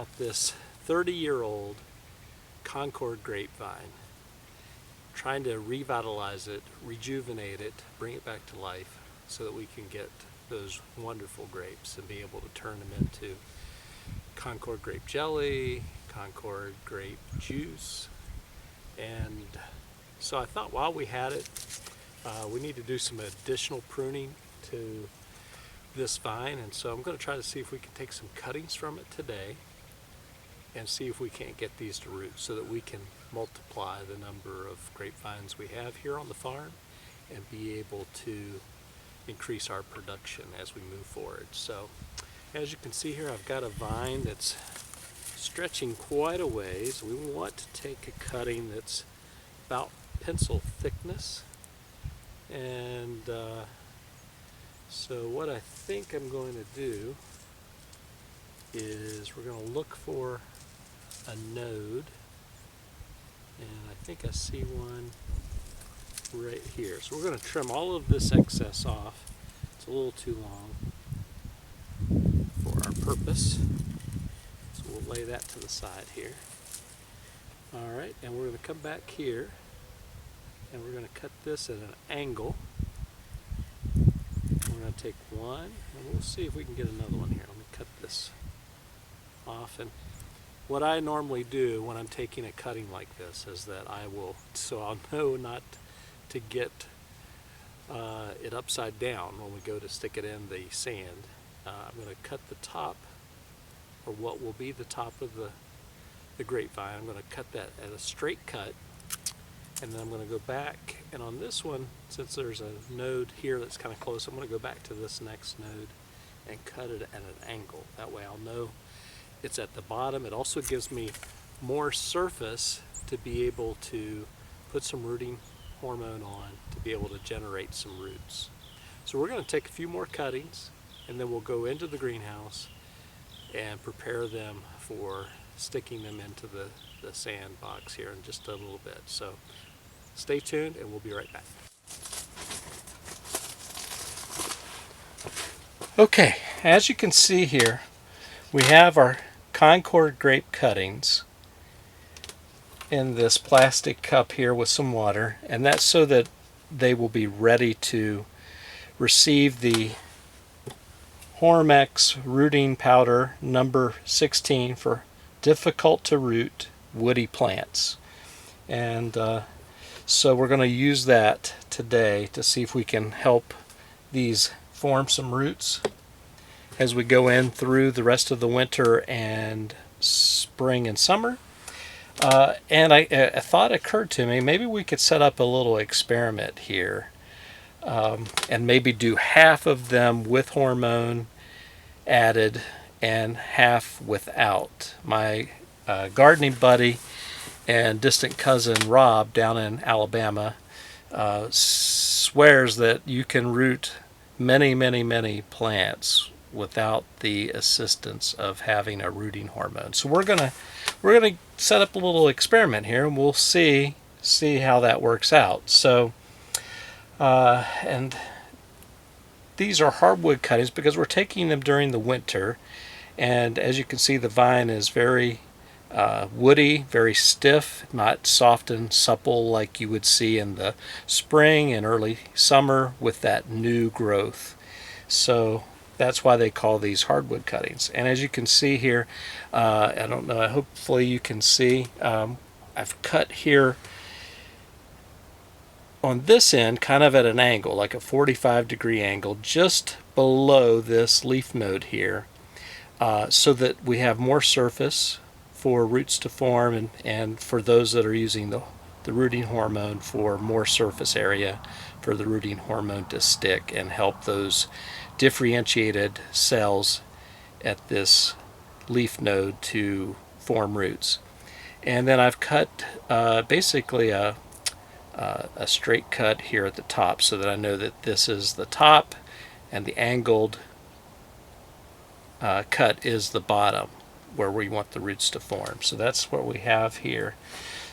about this 30-year-old Concord grapevine, trying to revitalize it, rejuvenate it, bring it back to life so that we can get those wonderful grapes and be able to turn them into Concord grape jelly, Concord grape juice. And so I thought while we had it, we need to do some additional pruning to this vine, and so I'm going to try to see if we can take some cuttings from it today and see if we can't get these to root so that we can multiply the number of grapevines we have here on the farm and be able to increase our production as we move forward. So as you can see here, I've got a vine that's stretching quite a ways. We want to take a cutting that's about pencil thickness, and so what I think I'm going to do is we're going to look for a node, and I think I see one right here. So we're going to trim all of this excess off. It's a little too long for our purpose, so we'll lay that to the side here. Alright, and we're going to come back here and we're going to cut this at an angle. We're going to take one, and we'll see if we can get another one here. Let me cut this off. And what I normally do when I'm taking a cutting like this is that I will, so I'll know not to get it upside down when we go to stick it in the sand. I'm going to cut the top, or what will be the top of the grapevine. I'm going to cut that at a straight cut, and then I'm going to go back, and on this one, since there's a node here that's kind of close, I'm going to go back to this next node and cut it at an angle. That way I'll know it's at the bottom. It also gives me more surface to be able to put some rooting hormone on to be able to generate some roots. So we're going to take a few more cuttings, and then we'll go into the greenhouse and prepare them for sticking them into the sand box here in just a little bit. So stay tuned and we'll be right back. Okay, as you can see here, we have our Concord grape cuttings in this plastic cup here with some water, and that's so that they will be ready to receive the Hormex rooting powder number 16 for difficult to root woody plants. And so we're going to use that today to see if we can help these form some roots as we go in through the rest of the winter and spring and summer. And a thought occurred to me, maybe we could set up a little experiment here, and maybe do half of them with hormone added and half without. My gardening buddy and distant cousin Rob down in Alabama swears that you can root many plants without the assistance of having a rooting hormone. So we're gonna set up a little experiment here, and we'll see how that works out. So and these are hardwood cuttings because we're taking them during the winter, and as you can see, the vine is very woody, very stiff, not soft and supple like you would see in the spring and early summer with that new growth. So that's why they call these hardwood cuttings. And as you can see here, I don't know, hopefully you can see, I've cut here on this end kind of at an angle, like a 45-degree angle, just below this leaf node here, so that we have more surface for roots to form, and for those that are using the rooting hormone, for more surface area for the rooting hormone to stick and help those differentiated cells at this leaf node to form roots. And then I've cut basically a straight cut here at the top so that I know that this is the top and the angled cut is the bottom where we want the roots to form. So that's what we have here.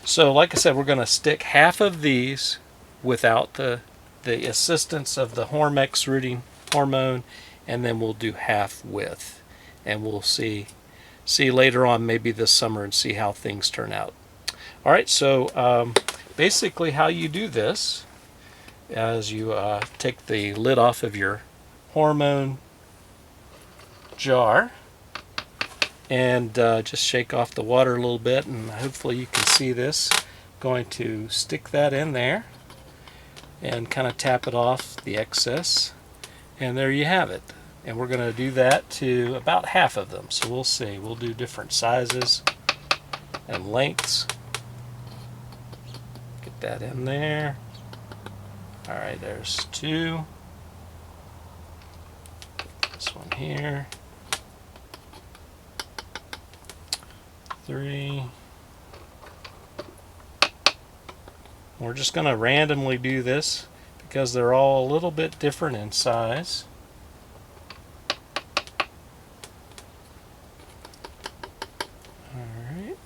So like I said, we're going to stick half of these without the assistance of the Hormex rooting hormone, and then we'll do half with, and we'll see see later on, maybe this summer, and see how things turn out. All right, so basically how you do this is you take the lid off of your hormone jar and just shake off the water a little bit, and hopefully you can see this. Going to stick that in there and kind of tap it off the excess, and there you have it. And we're going to do that to about half of them, so we'll see. We'll do different sizes and lengths. Get that in there. All right, there's 2. This one here. 3. We're just going to randomly do this because they're all a little bit different in size. All right.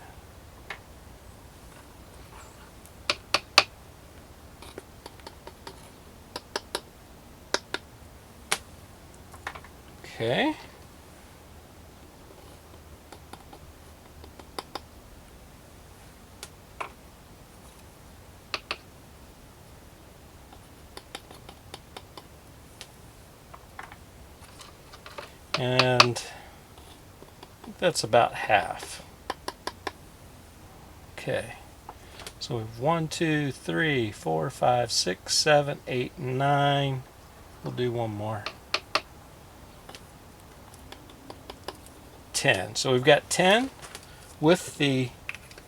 Okay. And that's about half. Okay, so we have 1, 2, 3, 4, 5, 6, 7, 8, 9. We'll do one more. 10. So we've got 10 with the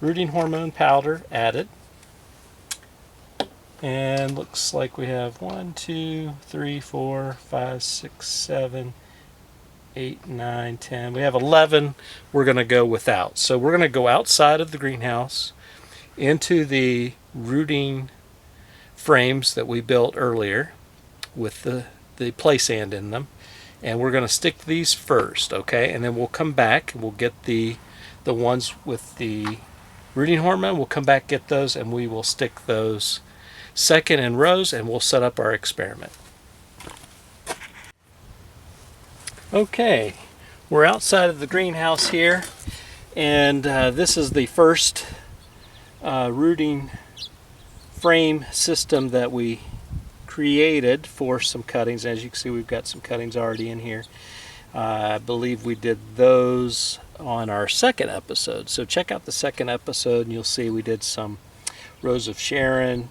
rooting hormone powder added. And looks like we have 1, 2, 3, 4, 5, 6, 7, 8, 9, 10. We have 11 we're going to go without. So we're going to go outside of the greenhouse into the rooting frames that we built earlier with the play sand in them. And we're going to stick these first, okay? And then we'll come back and we'll get the ones with the rooting hormone. We'll come back, get those, and we will stick those second in rows, and we'll set up our experiment. Okay, we're outside of the greenhouse here, and this is the first rooting frame system that we created for some cuttings. As you can see, we've got some cuttings already in here. I believe we did those on our second episode, so check out the second episode and you'll see we did some Rose of Sharon,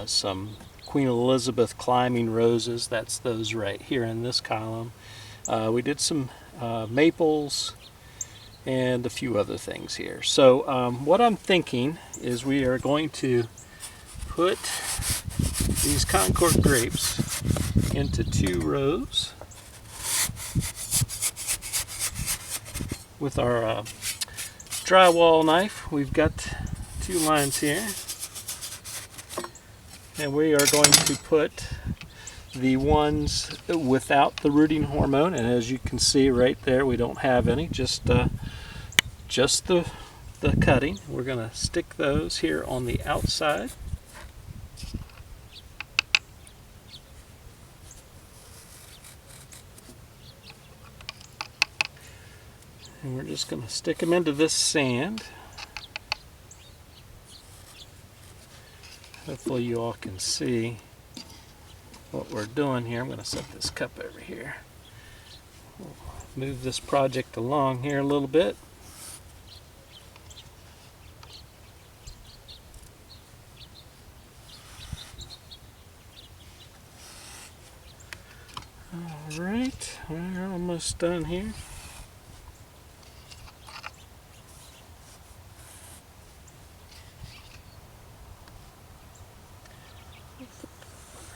some Queen Elizabeth climbing roses. That's those right here in this column. We did some maples and a few other things here. So what I'm thinking is we are going to put these Concord grapes into 2 rows with our drywall knife. We've got 2 lines here, and we are going to put the ones without the rooting hormone, and as you can see right there, we don't have any, just the cutting. We're going to stick those here on the outside. And we're just going to stick them into this sand. Hopefully you all can see what we're doing here. I'm going to set this cup over here. We'll move this project along here a little bit. All right, we're almost done here.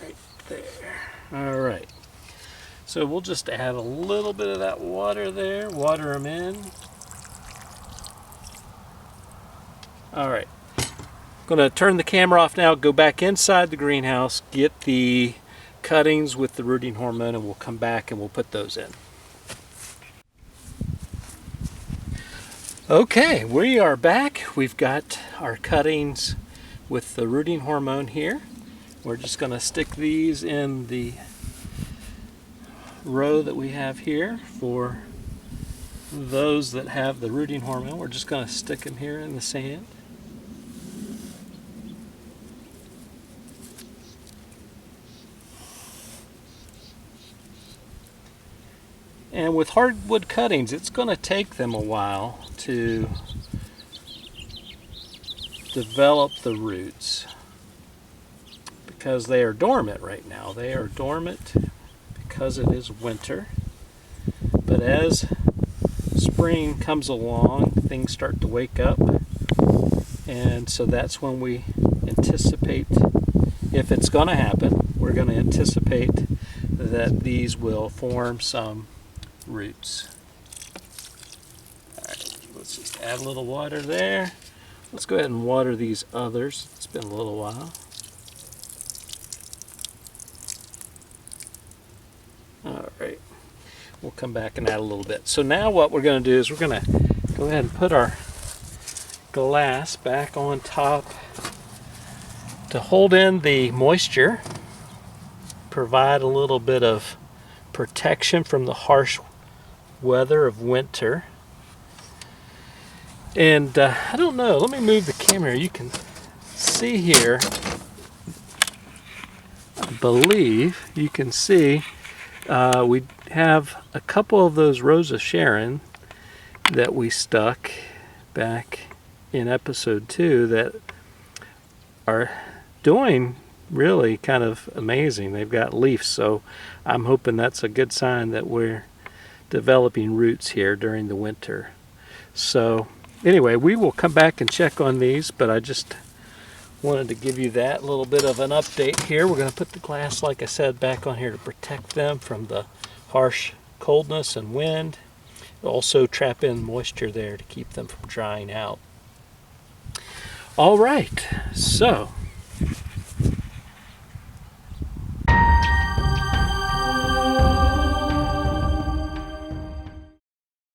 Right there. All right. So we'll just add a little bit of that water there, water them in. All right. I'm going to turn the camera off now, go back inside the greenhouse, get the cuttings with the rooting hormone, and we'll come back and we'll put those in. Okay, we are back. We've got our cuttings with the rooting hormone here. We're just going to stick these in the row that we have here for those that have the rooting hormone, we're just going to stick them here in the sand. And with hardwood cuttings, it's going to take them a while to develop the roots because they are dormant right now. They are dormant because it is winter. But as spring comes along, things start to wake up. And so that's when we anticipate, if it's going to happen, we're going to anticipate that these will form some roots. All right, let's just add a little water there. Let's go ahead and water these others. It's been a little while. All right, we'll come back and add a little bit. So now what we're going to do is we're going to go ahead and put our glass back on top to hold in the moisture, provide a little bit of protection from the harsh weather of winter. And I don't know, let me move the camera. You can see here, I believe you can see we have a couple of those Rose of Sharon that we stuck back in episode 2 that are doing really kind of amazing. They've got leaves, so I'm hoping that's a good sign that we're developing roots here during the winter. So anyway, we will come back and check on these, but I just wanted to give you that little bit of an update here. We're going to put the glass, like I said, back on here to protect them from the harsh coldness and wind. Also trap in moisture there to keep them from drying out. All right, so